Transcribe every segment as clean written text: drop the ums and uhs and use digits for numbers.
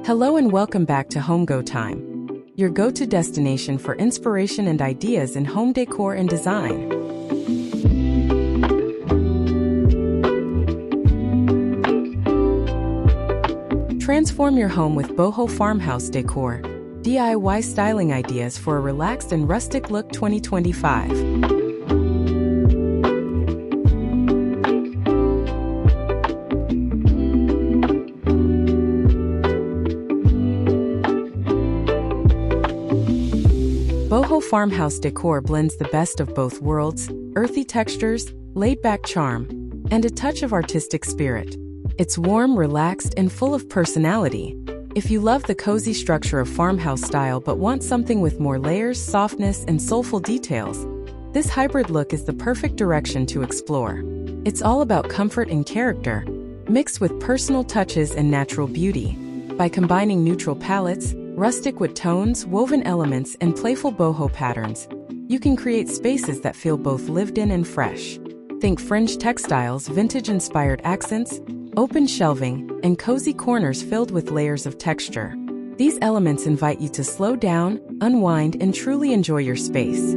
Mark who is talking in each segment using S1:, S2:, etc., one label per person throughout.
S1: Hello and welcome back to Home Go Time, your go-to destination for inspiration and ideas in home decor and design. Transform your home with Boho Farmhouse Decor, DIY styling ideas for a relaxed and rustic look 2025. Boho Farmhouse Decor blends the best of both worlds, earthy textures, laid-back charm, and a touch of artistic spirit. It's warm, relaxed, and full of personality. If you love the cozy structure of farmhouse style but want something with more layers, softness, and soulful details, this hybrid look is the perfect direction to explore. It's all about comfort and character, mixed with personal touches and natural beauty. By combining neutral palettes, rustic wood tones, woven elements, and playful boho patterns, you can create spaces that feel both lived in and fresh. Think fringe textiles, vintage-inspired accents, open shelving, and cozy corners filled with layers of texture. These elements invite you to slow down, unwind, and truly enjoy your space.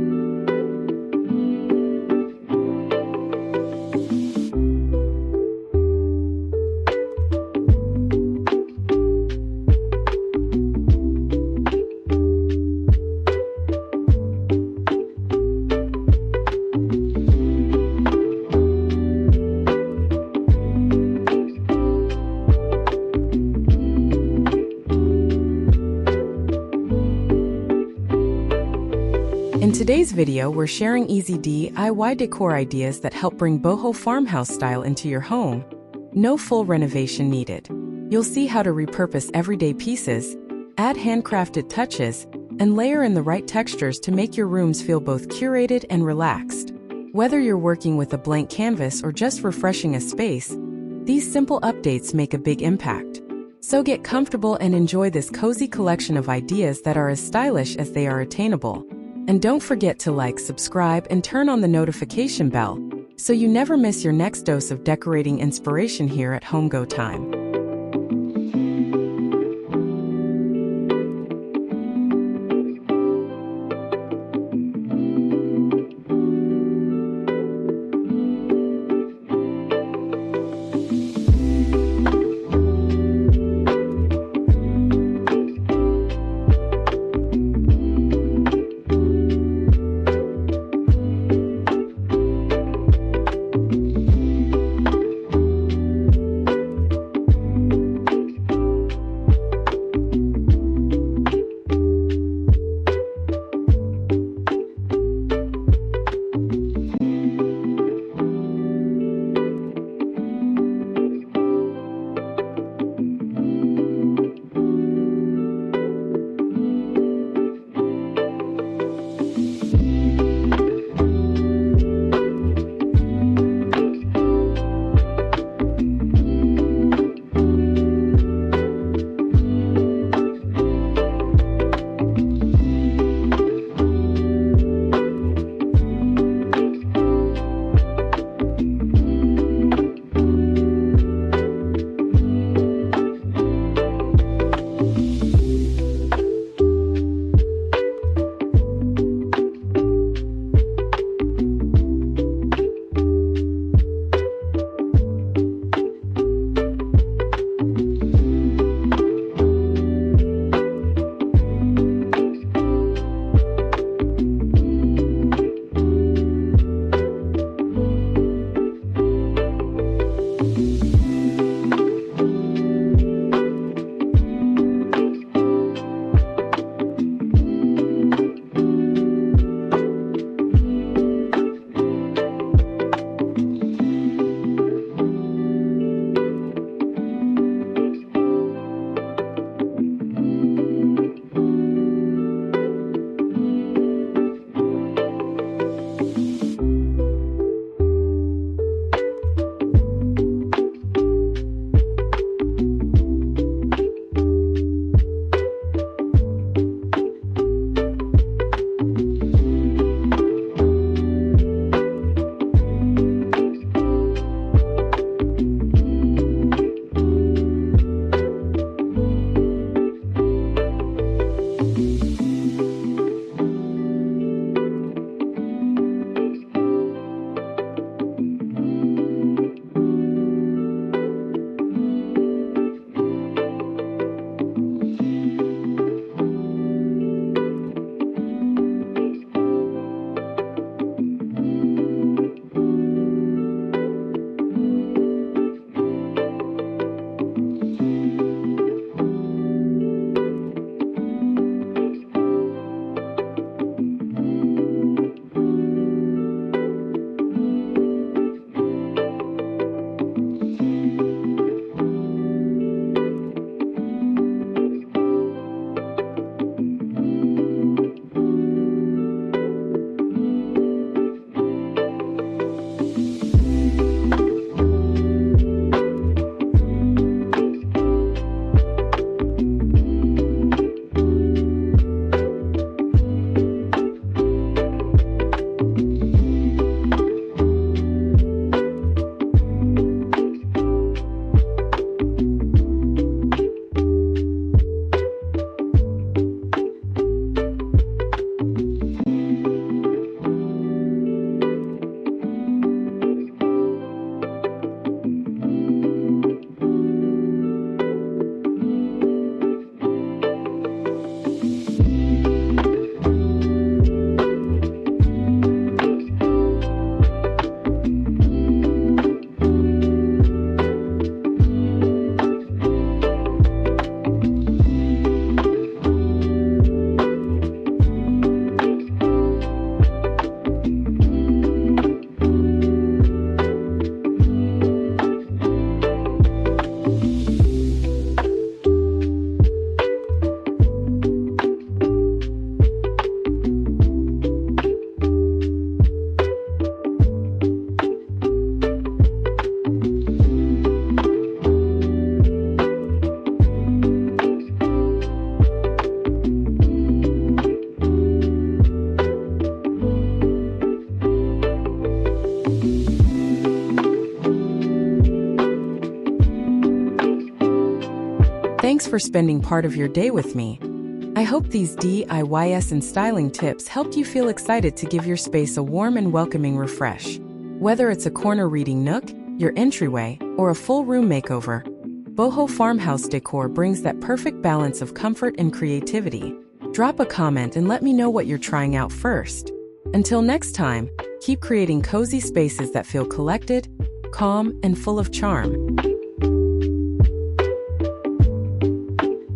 S1: In today's video, we're sharing easy DIY decor ideas that help bring boho farmhouse style into your home. No full renovation needed. You'll see how to repurpose everyday pieces, add handcrafted touches, and layer in the right textures to make your rooms feel both curated and relaxed. Whether you're working with a blank canvas or just refreshing a space, these simple updates make a big impact. So get comfortable and enjoy this cozy collection of ideas that are as stylish as they are attainable. And don't forget to like, subscribe, and turn on the notification bell so you never miss your next dose of decorating inspiration here at Home Go Time. Thanks for spending part of your day with me. I hope these DIYs and styling tips helped you feel excited to give your space a warm and welcoming refresh. Whether it's a corner reading nook, your entryway, or a full room makeover, Boho Farmhouse Decor brings that perfect balance of comfort and creativity. Drop a comment and let me know what you're trying out first. Until next time, keep creating cozy spaces that feel collected, calm, and full of charm.